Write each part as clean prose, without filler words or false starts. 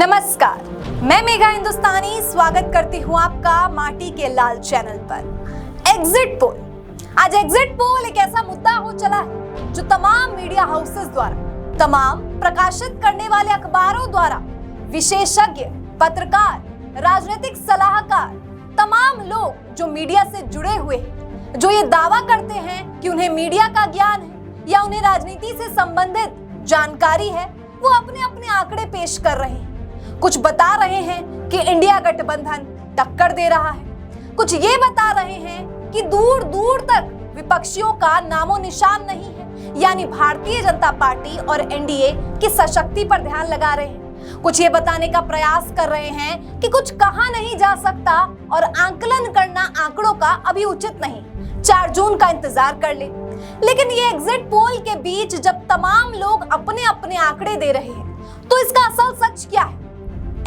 नमस्कार, मैं मेघा हिंदुस्तानी स्वागत करती हूँ आपका माटी के लाल चैनल पर। Exit poll. आज एग्जिट पोल एक ऐसा मुद्दा हो चला है जो तमाम मीडिया हाउसेस द्वारा, तमाम प्रकाशित करने वाले अखबारों द्वारा, विशेषज्ञ, पत्रकार, राजनीतिक सलाहकार, तमाम लोग जो मीडिया से जुड़े हुए हैं, जो ये दावा करते हैं कि उन्हें मीडिया का ज्ञान है या उन्हें राजनीति से संबंधित जानकारी है, वो अपने अपने आंकड़े पेश कर रहे हैं। कुछ बता रहे हैं कि इंडिया गठबंधन टक्कर दे रहा है, कुछ ये बता रहे हैं कि दूर दूर तक विपक्षियों का नामो निशान नहीं है, यानी भारतीय जनता पार्टी और एनडीए की सशक्ति पर ध्यान लगा रहे हैं। कुछ ये बताने का प्रयास कर रहे हैं कि कुछ कहा नहीं जा सकता और आंकलन करना आंकड़ों का अभी उचित नहीं, 4 जून का इंतजार कर ले। लेकिन ये एग्जिट पोल के बीच जब तमाम लोग अपने अपने आंकड़े दे रहे हैं, तो इसका असल सच क्या है?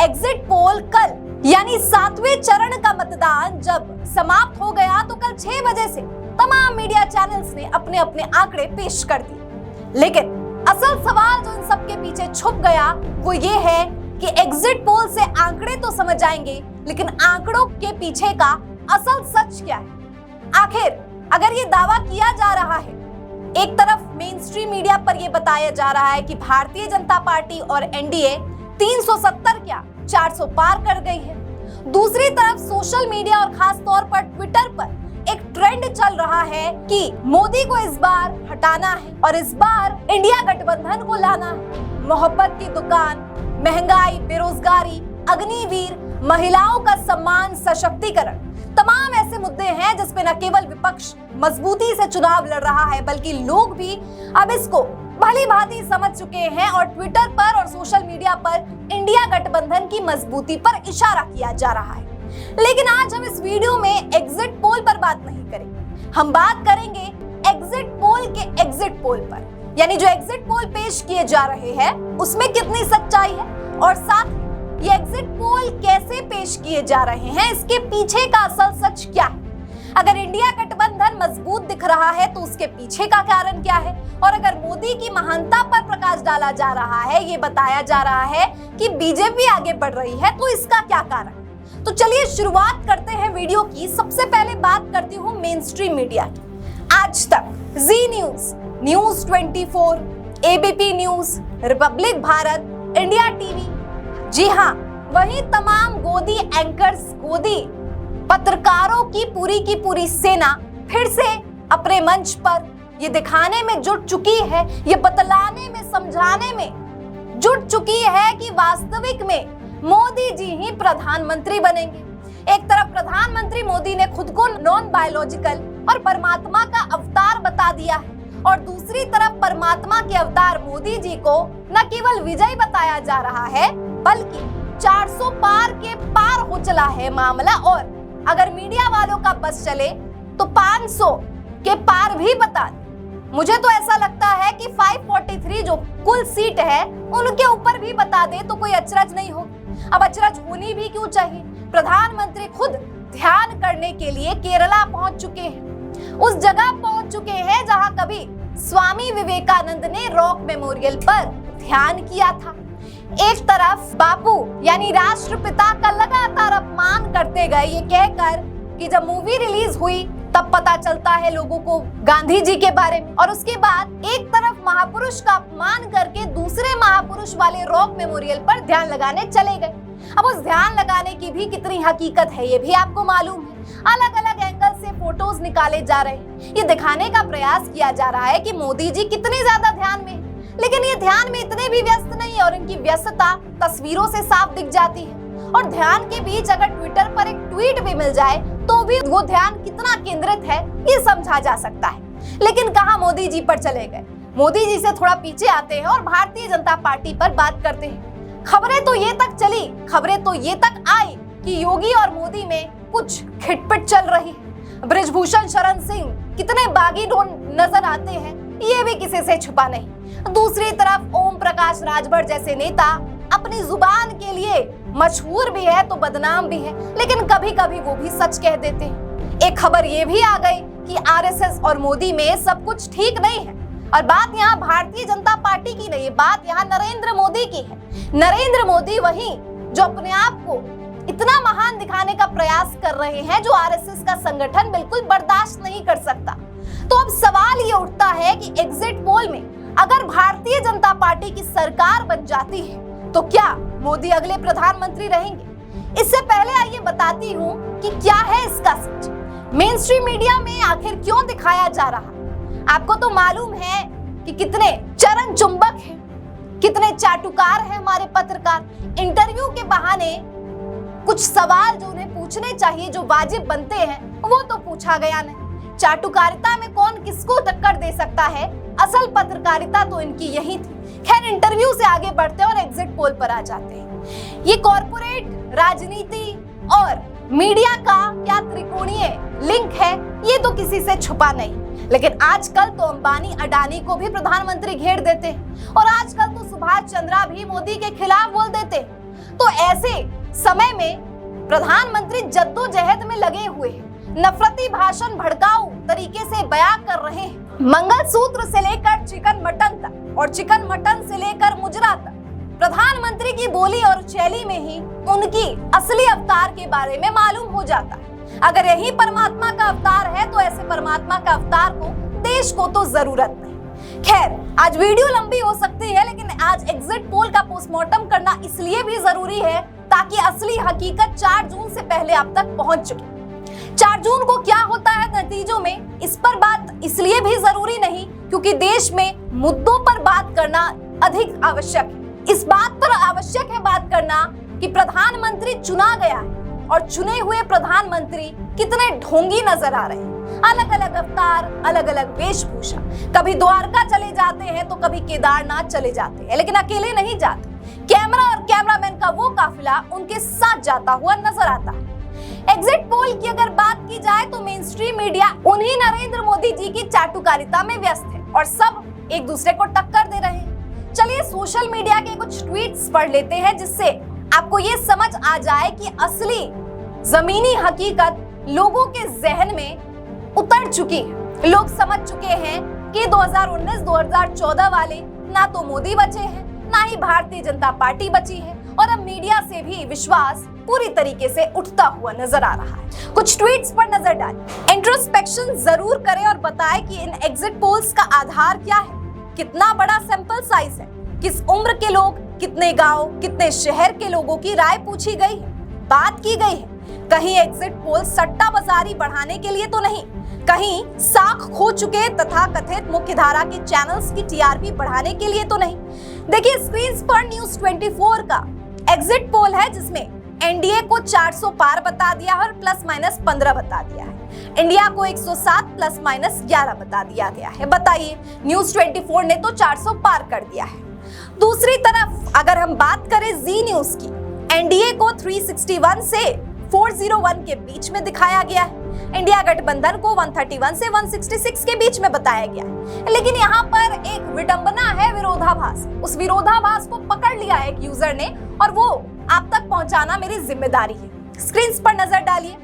एग्जिट पोल कल यानी 7वें चरण का मतदान जब समाप्त हो गया तो कल 6 बजे से तमाम मीडिया चैनल्स ने अपने अपने आंकड़े पेश कर दिए। लेकिन असल सवाल जो इन सब के पीछे छुप गया वो ये है कि एग्जिट पोल से आंकड़े तो समझ आएंगे, लेकिन आंकड़ों के पीछे का असल सच क्या है? आखिर अगर ये दावा किया जा रहा है, एक तरफ मेन स्ट्रीम मीडिया पर यह बताया जा रहा है कि भारतीय जनता पार्टी और एनडीए 370 क्या 400 पार कर गई है, दूसरी तरफ सोशल मीडिया और खास तौर पर ट्विटर पर एक ट्रेंड चल रहा है कि मोदी को इस बार हटाना है और इस बार इंडिया गठबंधन को लाना है। मोहब्बत की दुकान, महंगाई, बेरोजगारी, अग्निवीर, महिलाओं का सम्मान, सशक्तिकरण, तमाम ऐसे मुद्दे हैं जिसपे न केवल विपक्ष मजबूती से चुनाव लड़ रहा है, बल्कि लोग भी अब इसको भली भांति समझ चुके हैं और ट्विटर पर और सोशल मीडिया पर इंडिया गठबंधन की मजबूती पर इशारा किया जा रहा है। लेकिन आज हम इस वीडियो में एग्जिट पोल पर बात नहीं करेंगे, हम बात करेंगे एग्जिट पोल के एग्जिट पोल पर, यानी जो एग्जिट पोल पेश किए जा रहे हैं उसमें कितनी सच्चाई है और साथ ये एग्जिट पोल कैसे पेश किए जा रहे हैं, इसके पीछे का असल सच क्या है। अगर इंडिया गठबंधन मजबूत दिख रहा है तो उसके पीछे का कारण क्या है, और अगर मोदी की महानता पर प्रकाश डाला जा रहा है, ये बताया जा रहा है कि बीजेपी आगे बढ़ रही है, तो इसका क्या कारण? तो चलिए शुरुआत करते हैं वीडियो की। सबसे पहले बात करती हूँ मेन स्ट्रीम मीडिया की। Aaj Tak, Zee news, news 24, ABP news, Republic Bharat, India TV, जी हाँ, वही तमाम गोदी एंकर्स, गोदी पत्रकारों की पूरी सेना फिर से अपने मंच पर ये दिखाने में जुट चुकी है, ये बतलाने में, समझाने में जुट चुकी है कि वास्तविक में मोदी जी ही प्रधानमंत्री बनेंगे। एक तरफ प्रधानमंत्री मोदी ने खुद को नॉन बायोलॉजिकल और परमात्मा का अवतार बता दिया है, और दूसरी तरफ परमात्मा के अवतार मोदी जी को न केवल विजय बताया जा रहा है, बल्कि 400 पार के पार हो चला है मामला, और अगर मीडिया वालों का बस चले तो 500 के पार भी बता दे। मुझे तो ऐसा लगता है कि 543 जो कुल सीट है उनके ऊपर भी बता दे तो कोई अचरज नहीं होगी। अब अचरज होनी भी क्यों चाहिए? प्रधानमंत्री खुद ध्यान करने के लिए केरला पहुंच चुके हैं, उस जगह पहुंच चुके हैं जहां कभी स्वामी विवेकानंद ने रॉक मेमोरियल पर ध्यान किया था। एक तरफ बापू यानी राष्ट्रपिता का लगातार अपमान करते गए, ये कहकर कि जब मूवी रिलीज हुई तब पता चलता है लोगों को गांधी जी के बारे में, और उसके बाद एक तरफ महापुरुष का अपमान करके दूसरे महापुरुष वाले रॉक मेमोरियल पर ध्यान लगाने चले गए। अब उस ध्यान लगाने की भी कितनी हकीकत है ये भी आपको मालूम है। अलग अलग एंगल से फोटोज निकाले जा रहे हैं, ये दिखाने का प्रयास किया जा रहा है कि मोदी जी कितने ज्यादा ध्यान में, लेकिन ये ध्यान में इतने भी व्यस्त नहीं, और इनकी व्यस्तता तस्वीरों से साफ दिख जाती है। और ध्यान के बीच अगर ट्विटर पर एक ट्वीट भी मिल जाए तो भी वो ध्यान कितना केंद्रित है ये समझा जा सकता है। लेकिन कहां मोदी जी पर चले गए? मोदी जी से थोड़ा पीछे आते हैं और भारतीय जनता पार्टी पर बात करते हैं। खबरें तो ये तक चली, खबरें तो ये तक आई कि योगी और मोदी में कुछ खिटपिट चल रही है। बृजभूषण शरण सिंह कितने बागी नजर आते हैं ये भी किसी से छुपा नहीं। दूसरी तरफ ओम प्रकाश राजभर जैसे नेता अपनी जुबान के लिए मशहूर भी है तो बदनाम भी है, लेकिन कभी कभी वो भी सच कह देते हैं। एक खबर ये भी आ गई कि आरएसएस और मोदी में सब कुछ ठीक नहीं है। और बात यहाँ भारतीय जनता पार्टी की नहीं, बात यहाँ नरेंद्र मोदी की है। नरेंद्र मोदी वही जो अपने आप को इतना महान दिखाने का प्रयास कर रहे हैं जो आरएसएस का संगठन बिल्कुल बर्दाश्त नहीं कर सकता। तो अब सवाल ये उठता है कि एग्जिट पोल में अगर भारतीय जनता पार्टी की सरकार बन जाती है तो क्या मोदी अगले प्रधानमंत्री रहेंगे? इससे पहले आइए बताती हूँ कि क्या है इसका सच। मेन स्ट्रीम मीडिया में आखिर क्यों दिखाया जा रहा? आपको तो मालूम है कि कितने चरण चुंबक हैं, कितने चाटुकार हैं हमारे पत्रकार। इंटरव्यू के बहाने कुछ सवाल जो उन्हें पूछने चाहिए, जो वाजिब बनते हैं, वो तो पूछा गया नहीं। चाटुकारिता में कौन किसको टक्कर दे सकता है, असल पत्रकारिता तो इनकी यही थी। खैर, इंटरव्यू से आगे बढ़ते हैं और एग्जिट पोल पर आ जाते हैं। ये कॉर्पोरेट राजनीति और मीडिया का क्या त्रिकोणीय लिंक है, ये तो किसी से छुपा नहीं। लेकिन आजकल तो अंबानी अडानी को भी प्रधानमंत्री घेर देते हैं और आजकल तो सुभाष चंद्रा भी मोदी के खिलाफ बोल देते हैं। तो ऐसे समय में प्रधानमंत्री जद्दोजहद में लगे हुए हैं, नफरती भाषण भड़काऊ तरीके से बयां कर रहे हैं। मंगलसूत्र से लेकर चिकन मटन तक और चिकन मटन से लेकर मुजरा तक प्रधानमंत्री की बोली और शैली में ही उनकी असली अवतार के बारे में मालूम हो जाता है। अगर यही परमात्मा का अवतार है तो ऐसे परमात्मा का अवतार को देश को तो जरूरत नहीं। खैर, आज वीडियो लंबी हो सकती है, लेकिन आज एग्जिट पोल का पोस्टमार्टम करना इसलिए भी जरूरी है ताकि असली हकीकत 4 जून से पहले आप तक पहुंच चुके। 4 जून को क्या होता है नतीजों में, इस पर बात इसलिए भी जरूरी नहीं क्योंकि देश में मुद्दों पर बात करना अधिक आवश्यक है। इस बात पर आवश्यक है बात करना कि प्रधानमंत्री चुना गया है और चुने हुए प्रधानमंत्री कितने ढोंगी नजर आ रहे हैं। अलग अलग अवतार, अलग अलग वेशभूषा, कभी द्वारका चले जाते हैं तो कभी केदारनाथ चले जाते हैं, लेकिन अकेले नहीं जाते। कैमरा और कैमरामैन का वो काफिला उनके साथ जाता हुआ नजर आता है। एग्जिट पोल की अगर बात की जाए तो मेन स्ट्रीम मीडिया उन्हीं नरेंद्र मोदी जी की चाटुकारिता में व्यस्त है और सब एक दूसरे को टक्कर दे रहे हैं। चलिए सोशल मीडिया के कुछ ट्वीट्स पढ़ लेते हैं जिससे आपको ये समझ आ जाए कि असली जमीनी हकीकत लोगों के जहन में उतर चुकी है। लोग समझ चुके हैं कि 2019-2014 वाले ना तो मोदी बचे हैं, ना ही भारतीय जनता पार्टी बची है और अब मीडिया से भी विश्वास पूरी तरीके से उठता हुआ नजर आ रहा है। कुछ ट्वीट्स पर नजर डालें। इंट्रोस्पेक्शन जरूर करें और बताएं कि इन एग्जिट पोल्स का आधार क्या है, कितना बड़ा सैंपल साइज है, किस उम्र के लोग, कितने गांव, कितने शहर के लोगों की राय पूछी गई है, बात की गई है। कहीं एग्जिट पोल सट्टा बाजारी बढ़ाने के लिए तो नहीं, कहीं साख खो चुके तथा कथित मुख्यधारा के चैनल्स की टीआरपी बढ़ाने के लिए तो नहीं। देखिए स्क्रीन पर न्यूज 24 का एग्जिट पोल है जिसमें एनडीए को 400 पार बता दिया और ±15 बता दिया है। इंडिया को 107 ±11 बता दिया गया है। बताइए, न्यूज 24 ने तो 400 पार कर दिया है। दूसरी तरफ अगर हम बात करें जी न्यूज की, एनडीए को 361 से 401 के बीच में दिखाया गया है। इंडिया गठबंधन को 131 से 166 के बीच में बताया गया है। लेकिन यहाँ पर एक विडंबना है, विरोधाभास। उस विरोधाभास को पकड़ लिया है एक यूजर ने और वो आप तक पहुंचाना मेरी जिम्मेदारी है। स्क्रीन पर नजर डालिए।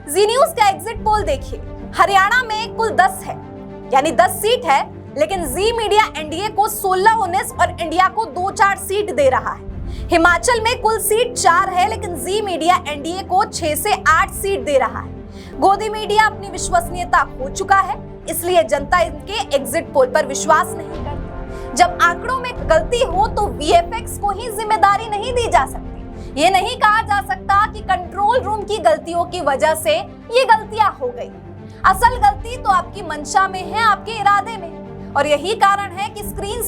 जी न्यूज का एग्जिट पोल देखिए। हरियाणा में कुल 10 है, यानी 10 सीट है, लेकिन जी मीडिया एनडीए को 16-19 और इंडिया को 2-4 सीट दे रहा है। हिमाचल में कुल सीट 4 है, लेकिन जी मीडिया एनडीए को 6 से 8 सीट दे रहा है। गोदी मीडिया अपनी विश्वसनीयता खो चुका है, इसलिए जनता इनके एग्जिट पोल पर विश्वास नहीं करती। जब आंकड़ों में गलती हो तो वीएफएक्स को ही जिम्मेदारी नहीं दी जा सकती। ये नहीं कहा जा सकता कि कंट्रोल रूम की गलतियों की वजह से ये गलतियां हो गई। असल गलती तो आपकी मंशा में है, आपके इरादे में। और यही कारण है कि स्क्रीन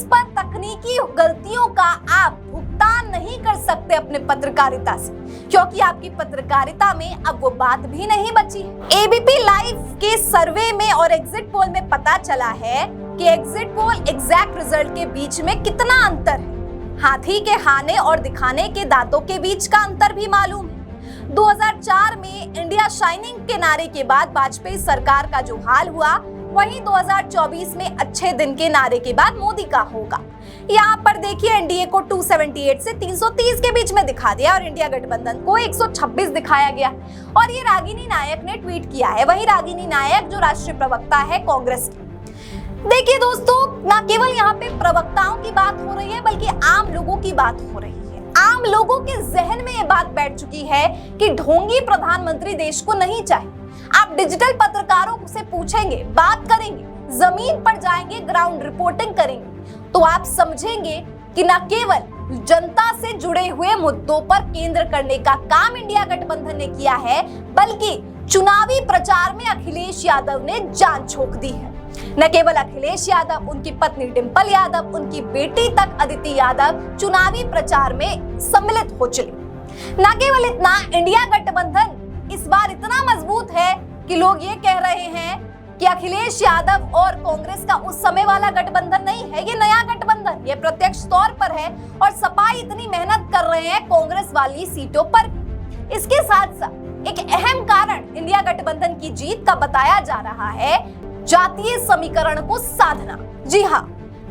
पर तकनीकी गलतियों का आप भुगतान नहीं कर सकते अपने पत्रकारिता से, क्योंकि आपकी पत्रकारिता में अब वो बात भी नहीं बची है। एबीपी लाइव के सर्वे में और एग्जिट पोल में पता चला है कि एग्जिट पोल एग्जैक्ट रिजल्ट के बीच में कितना अंतर है। हाथी के खाने और दिखाने के दांतों के बीच का अंतर भी मालूम है। 2004 में इंडिया शाइनिंग के नारे के बाद वाजपेयी सरकार का जो हाल हुआ, वहीं 2024 में अच्छे दिन के नारे के बाद मोदी का होगा। यहाँ पर देखिए एनडीए को 278 से 330 के बीच में दिखा दिया और इंडिया गठबंधन को 126 दिखाया गया। और ये रागिनी नायक ने ट्वीट किया है, वही रागिनी नायक जो राष्ट्रीय प्रवक्ता है कांग्रेस की। देखिए दोस्तों, ना केवल यहाँ पे प्रवक्ताओं की बात हो रही है बल्कि आम लोगों की बात हो रही है। आम लोगों के जहन में ये बात बैठ चुकी है कि ढोंगी प्रधानमंत्री देश को नहीं चाहिए। आप डिजिटल पत्रकारों से पूछेंगे, बात करेंगे, जमीन पर जाएंगे, ग्राउंड रिपोर्टिंग करेंगे, तो आप समझेंगे कि न केवल जनता से जुड़े हुए मुद्दों पर केंद्र करने का काम इंडिया गठबंधन ने किया है, बल्कि चुनावी प्रचार में अखिलेश यादव ने जान झोंक दी है। न केवल अखिलेश यादव, उनकी पत्नी डिंपल यादव, उनकी बेटी तक अदिति यादव चुनावी प्रचार में सम्मिलित हो चली। न केवल इतना, इंडिया गठबंधन इस बार इतना मजबूत है कि लोग ये कह रहे हैं कि अखिलेश यादव और कांग्रेस का उस समय वाला गठबंधन नहीं है, ये नया गठबंधन, ये प्रत्यक्ष तौर पर है। और सपा इतनी मेहनत कर रहे हैं कांग्रेस वाली सीटों पर। इसके साथ साथ एक अहम कारण इंडिया गठबंधन की जीत का बताया जा रहा है जातीय समीकरण को साधना। जी हाँ,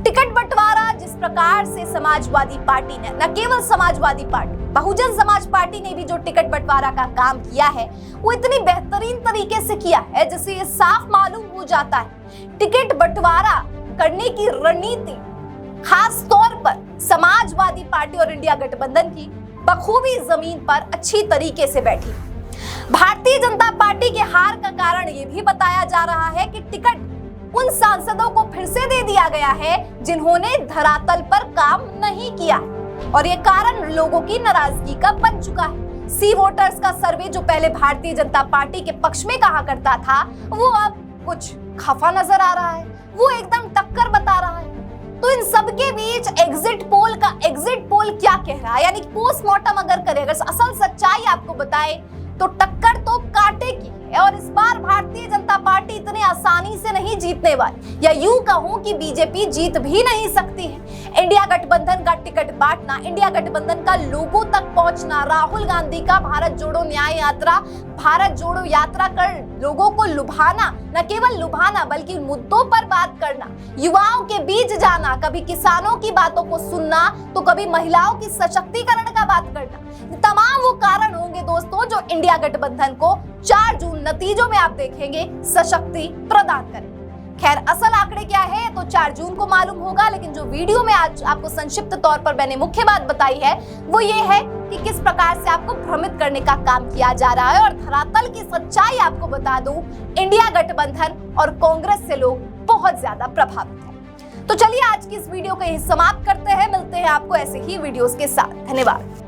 टिकट बंटवारा जिस प्रकार से समाजवादी पार्टी ने, न केवल समाजवादी पार्टी, बहुजन समाज पार्टी ने भी जो टिकट बंटवारा का काम किया है वो इतनी बेहतरीन तरीके से किया है जिससे ये साफ मालूम हो जाता है टिकट बंटवारा करने की रणनीति खास तौर पर समाजवादी पार्टी और इंडिया गठबंधन की बखूबी जमीन पर अच्छी तरीके से बैठी। भारतीय जनता पार्टी के हार का कारण यह भी बताया जा रहा है कि टिकट उन सांसदों को फिर से दे दिया गया है जिन्होंने धरातल पर काम नहीं किया, और ये कारण लोगों की नाराजगी का बन चुका है। सी वोटर्स का सर्वे जो पहले भारतीय जनता पार्टी के पक्ष में कहा करता था, वो अब कुछ खफा नजर आ रहा है, वो एकदम टक्कर बता रहा है। तो इन सब के बीच एग्जिट पोल क्या कह रहा है, यानी पोस्टमार्टम अगर करे, अगर असल सच्चाई आपको बताए तो टक्कर तो कांटे की है। और इस बार भारतीय जनता पार्टी इतनी आसानी से नहीं जीतने वाली, या यूं कहूं कि बीजेपी जीत भी नहीं सकती है। इंडिया गठबंधन का टिकट बांटना, इंडिया गठबंधन का लोगों तक पहुंचना, राहुल गांधी का भारत जोड़ो न्याय यात्रा, भारत जोड़ो यात्रा कर लोगों को लुभाना, न केवल लुभाना बल्कि मुद्दों पर बात करना, युवाओं के बीच जाना, कभी किसानों की बातों को सुनना तो कभी महिलाओं की सशक्तिकरण का बात करना, तमाम वो कारण होंगे दोस्तों जो इंडिया गठबंधन को 4 जून नतीजों में आप देखेंगे सशक्ति प्रदान करें। खैर, असल आंकड़े क्या है तो 4 जून को मालूम होगा, लेकिन जो वीडियो में आज आपको संक्षिप्त तौर पर मैंने मुख्य बात बताई है वो ये है कि किस प्रकार से आपको भ्रमित करने का काम किया जा रहा है। और धरातल की सच्चाई आपको बता दूं, इंडिया गठबंधन और कांग्रेस से लोग बहुत ज्यादा प्रभावित हैं। तो चलिए आज की इस वीडियो को यहीं समाप्त करते हैं, मिलते हैं आपको ऐसे ही वीडियोस के साथ। धन्यवाद।